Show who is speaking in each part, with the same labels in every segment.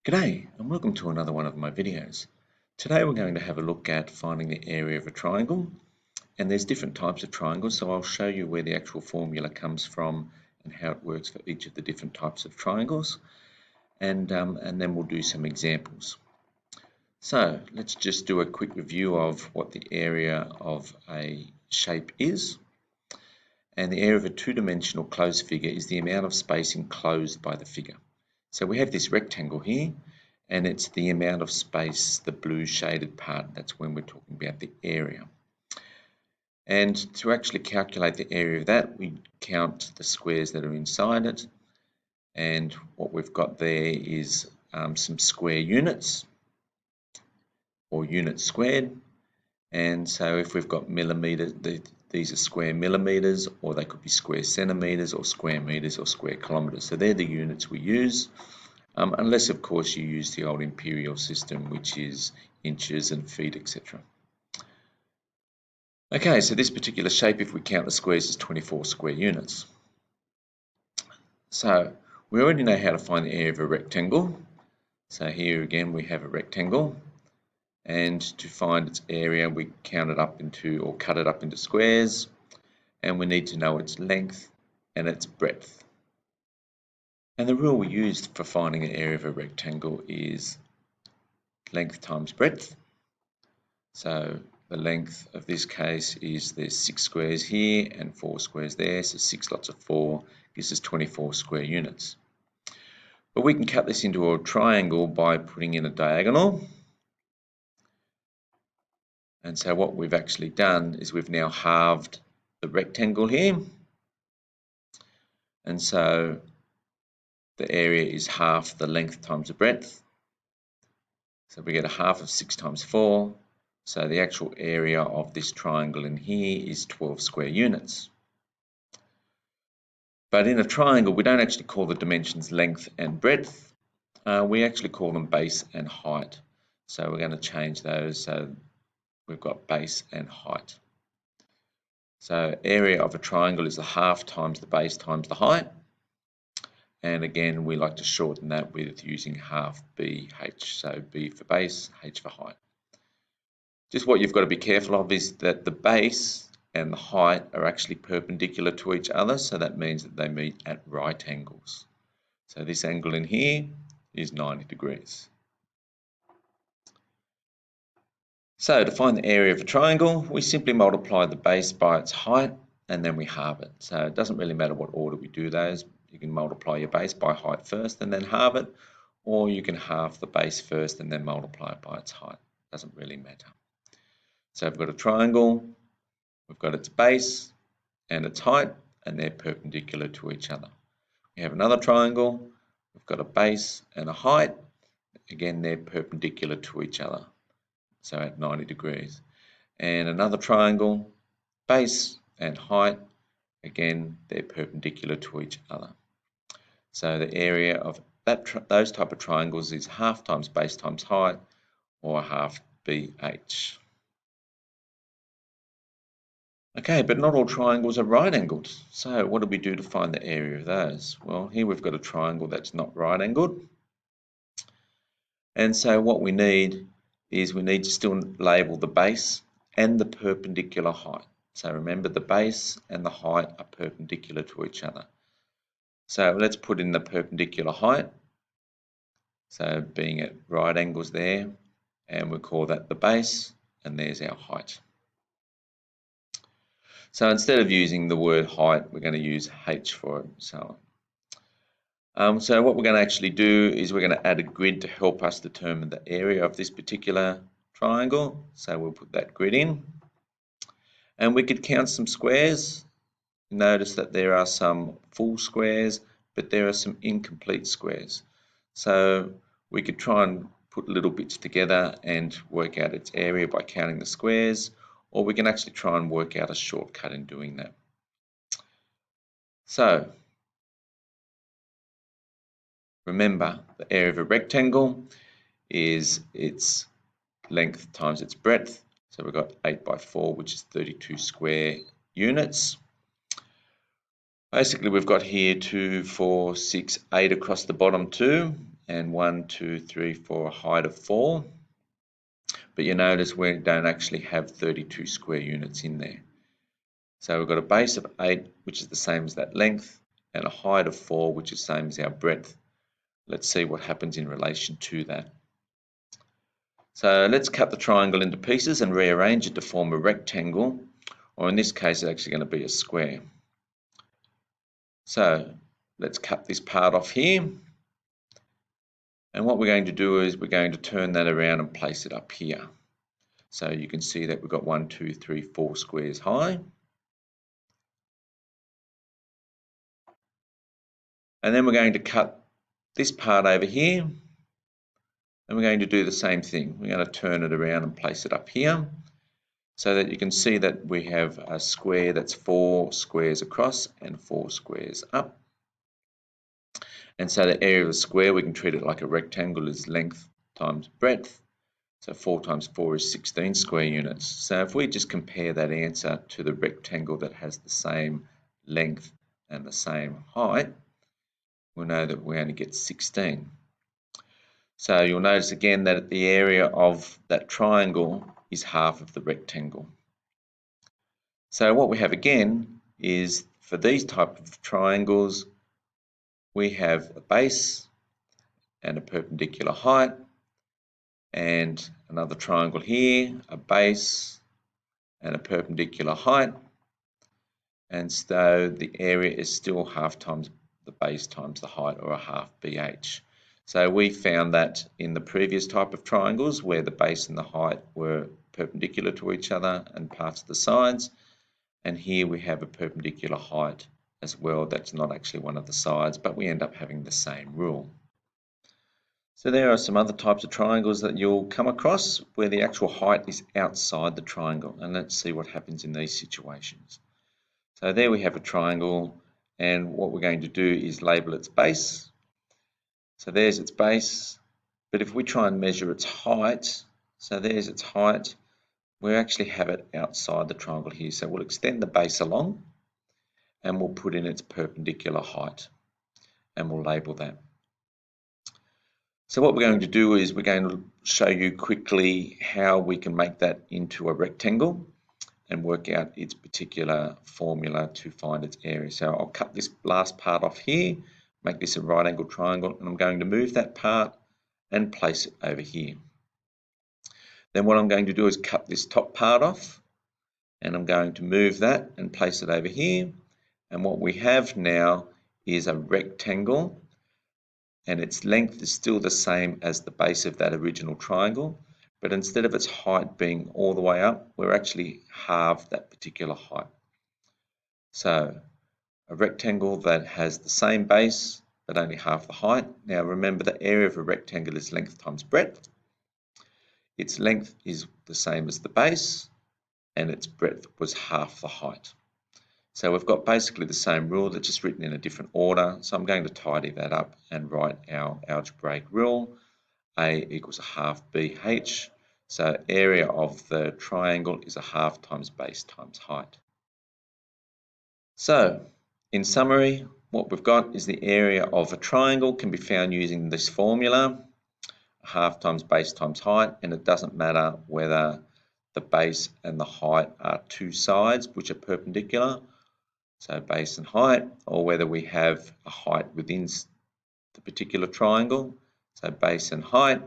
Speaker 1: G'day and welcome to another one of my videos. Today we're going to have a look at finding the area of a triangle, and there's different types of triangles, so I'll show you where the actual formula comes from and how it works for each of the different types of triangles, and then we'll do some examples. So let's just do a quick review of what the area of a shape is. And the area of a two-dimensional closed figure is the amount of space enclosed by the figure. So we have this rectangle here, and it's the amount of space, the blue shaded part, that's when we're talking about the area. And to actually calculate the area of that, we count the squares that are inside it, and what we've got there is some square units, or units squared. And so if we've got millimeters, these are square millimeters, or they could be square centimeters, or square meters, or square kilometers. So they're the units we use, unless of course you use the old imperial system, which is inches and feet, etc. Okay, so this particular shape, if we count the squares, is 24 square units. So we already know how to find the area of a rectangle. So here again we have a rectangle. And to find its area, we count it up into, or cut it up into squares, and we need to know its length and its breadth. And the rule we use for finding an area of a rectangle is length times breadth. So the length of this case is there's 6 squares here and 4 squares there, so 6 lots of 4 gives us 24 square units. But we can cut this into a triangle by putting in a diagonal. And so what we've actually done is we've now halved the rectangle here. And so the area is half the length times the breadth. So we get a half of 6 times 4. So the actual area of this triangle in here is 12 square units. But in a triangle, we don't actually call the dimensions length and breadth. We actually call them base and height. So we're going to change those. So we've got base and height. So area of a triangle is the half times the base times the height. And again, we like to shorten that with using half BH. So B for base, H for height. Just what you've got to be careful of is that the base and the height are actually perpendicular to each other. So that means that they meet at right angles. So this angle in here is 90 degrees. So to find the area of a triangle, we simply multiply the base by its height and then we halve it. So it doesn't really matter what order we do those. You can multiply your base by height first and then halve it, or you can halve the base first and then multiply it by its height. It doesn't really matter. So we've got a triangle, we've got its base and its height, and they're perpendicular to each other. We have another triangle, we've got a base and a height, again they're perpendicular to each other, so at 90 degrees. And another triangle, base and height, again they're perpendicular to each other. So the area of those type of triangles is half times base times height, or half BH. Okay, but not all triangles are right angled. So what do we do to find the area of those? Well, here we've got a triangle that's not right angled. And so what we need is we need to still label the base and the perpendicular height. So remember, the base and the height are perpendicular to each other. So let's put in the perpendicular height. So being at right angles there, and we'll call that the base, and there's our height. So instead of using the word height, we're going to use H for it, so what we're going to actually do is we're going to add a grid to help us determine the area of this particular triangle. So we'll put that grid in. And we could count some squares. Notice that there are some full squares, but there are some incomplete squares. So we could try and put little bits together and work out its area by counting the squares, or we can actually try and work out a shortcut in doing that. So remember, the area of a rectangle is its length times its breadth. So we've got 8 by 4, which is 32 square units. Basically, we've got here 2, 4, 6, 8 across the bottom too, and 1, 2, 3, 4, a height of 4. But you notice we don't actually have 32 square units in there. So we've got a base of 8, which is the same as that length, and a height of 4, which is the same as our breadth. Let's see what happens in relation to that. So let's cut the triangle into pieces and rearrange it to form a rectangle, or in this case it's actually going to be a square. So let's cut this part off here, and what we're going to do is we're going to turn that around and place it up here. So you can see that we've got 1, 2, 3, 4 squares high. And then we're going to cut this part over here, and we're going to do the same thing. We're going to turn it around and place it up here, so that you can see that we have a square that's 4 squares across and 4 squares up. And so the area of the square, we can treat it like a rectangle, is length times breadth. So 4 times 4 is 16 square units. So if we just compare that answer to the rectangle that has the same length and the same height, we'll know that we only get 16. So you'll notice again that the area of that triangle is half of the rectangle. So what we have again is, for these type of triangles, we have a base and a perpendicular height, and another triangle here, a base and a perpendicular height, and so the area is still half times the base times the height, or a half BH. So we found that in the previous type of triangles where the base and the height were perpendicular to each other and parts of the sides, and here we have a perpendicular height as well that's not actually one of the sides, but we end up having the same rule. So there are some other types of triangles that you'll come across where the actual height is outside the triangle, and let's see what happens in these situations. So there we have a triangle, and what we're going to do is label its base. So there's its base, but if we try and measure its height, so there's its height, we actually have it outside the triangle here. So we'll extend the base along and we'll put in its perpendicular height, and we'll label that. So what we're going to do is we're going to show you quickly how we can make that into a rectangle and work out its particular formula to find its area. So I'll cut this last part off here, make this a right angle triangle, and I'm going to move that part and place it over here. Then what I'm going to do is cut this top part off, and I'm going to move that and place it over here. And what we have now is a rectangle, and its length is still the same as the base of that original triangle, but instead of its height being all the way up, we're actually half that particular height. So a rectangle that has the same base but only half the height. Now remember, the area of a rectangle is length times breadth. Its length is the same as the base, and its breadth was half the height. So we've got basically the same rule, that's just written in a different order. So I'm going to tidy that up and write our algebraic rule. A equals a half BH. So area of the triangle is a half times base times height. So in summary, what we've got is the area of a triangle can be found using this formula, half times base times height, and it doesn't matter whether the base and the height are two sides which are perpendicular, so base and height, or whether we have a height within the particular triangle, so base and height,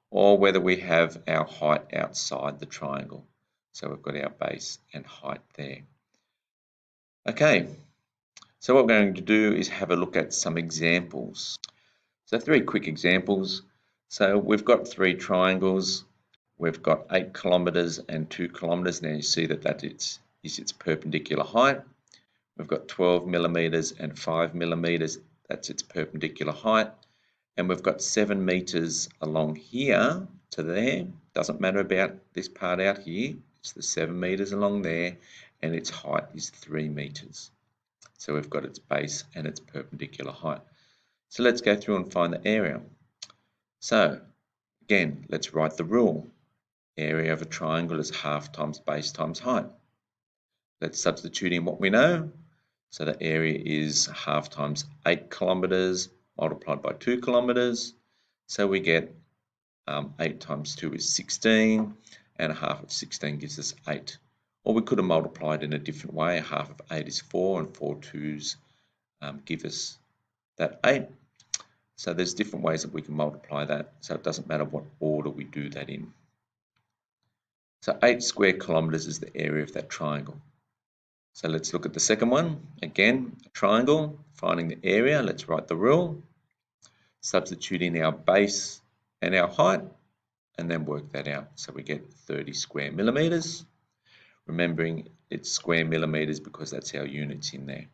Speaker 1: or whether we have our height outside the triangle. So we've got our base and height there. Okay, so what we're going to do is have a look at some examples. So 3 quick examples. So we've got 3 triangles. We've got 8 kilometers and 2 kilometers. Now you see that is its perpendicular height. We've got 12 millimeters and 5 millimeters. That's its perpendicular height. And we've got 7 meters along here to there. Doesn't matter about this part out here. It's the 7 meters along there, and its height is 3 meters. So we've got its base and its perpendicular height. So let's go through and find the area. So again, let's write the rule. Area of a triangle is half times base times height. Let's substitute in what we know. So the area is half times 8 kilometers multiplied by 2 kilometres. So we get 8 times 2 is 16, and a half of 16 gives us 8. Or we could have multiplied in a different way. A half of 8 is 4, and 4 twos give us that 8. So there's different ways that we can multiply that, so it doesn't matter what order we do that in. So 8 square kilometres is the area of that triangle. So let's look at the second one. Again, a triangle, finding the area. Let's write the rule, substitute in our base and our height, and then work that out. So we get 30 square millimetres. Remembering it's square millimetres because that's our units in there.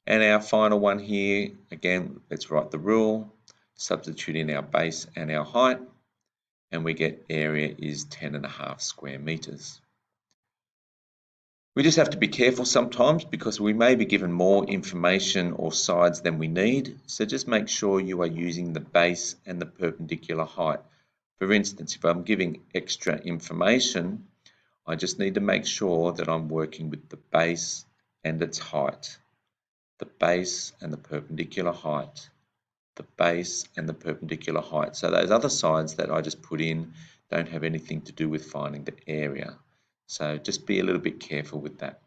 Speaker 1: And our final one here, again, let's write the rule, substitute in our base and our height, and we get area is 10.5 square metres. We just have to be careful sometimes because we may be given more information or sides than we need, so just make sure you are using the base and the perpendicular height. For instance, if I'm giving extra information, I just need to make sure that I'm working with the base and its height. The base and the perpendicular height. The base and the perpendicular height. So those other sides that I just put in don't have anything to do with finding the area. So just be a little bit careful with that.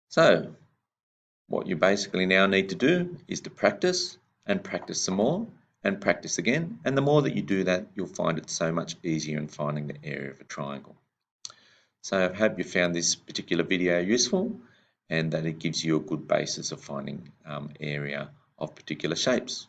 Speaker 1: So what you basically now need to do is to practice and practice some more and practice again. And the more that you do that, you'll find it so much easier in finding the area of a triangle. So I hope you found this particular video useful and that it gives you a good basis of finding area of particular shapes.